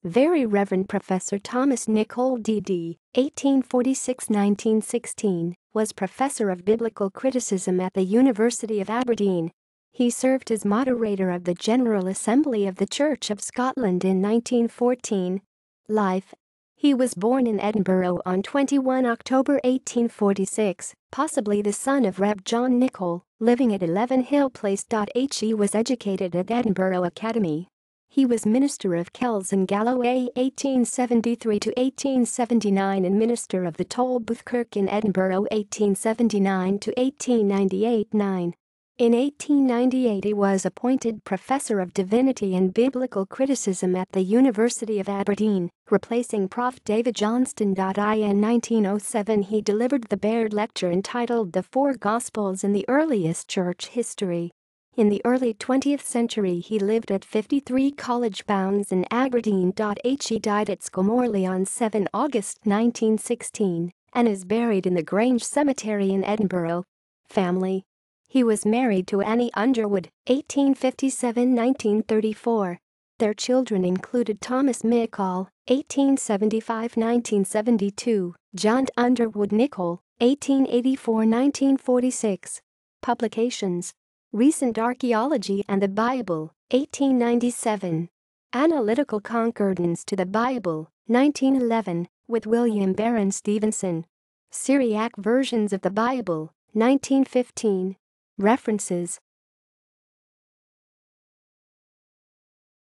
Very Reverend Professor Thomas Nicol D.D., 1846–1916, was Professor of Biblical Criticism at the University of Aberdeen. He served as moderator of the General Assembly of the Church of Scotland in 1914. Life. He was born in Edinburgh on 21 October 1846, possibly the son of Rev. John Nicol, living at 11 Hill Place. He was educated at Edinburgh Academy. He was Minister of Kells and Galloway 1873–1879 and Minister of the Tolbooth Kirk in Edinburgh 1879–1898–9. In 1898 he was appointed Professor of Divinity and Biblical Criticism at the University of Aberdeen, replacing Prof. David Johnston. In 1907 he delivered the Baird Lecture entitled The Four Gospels in the Earliest Church History. In the early 20th century he lived at 53 College Bounds in Aberdeen. He died at Skomorley on 7 August 1916 and is buried in the Grange Cemetery in Edinburgh. Family. He was married to Annie Underwood, 1857–1934. Their children included Thomas Nicol, 1875–1972, John Underwood Nicol, 1884–1946. Publications. Recent Archaeology and the Bible, 1897. Analytical Concordance to the Bible, 1911, with William Barron Stevenson. Syriac Versions of the Bible, 1915. References.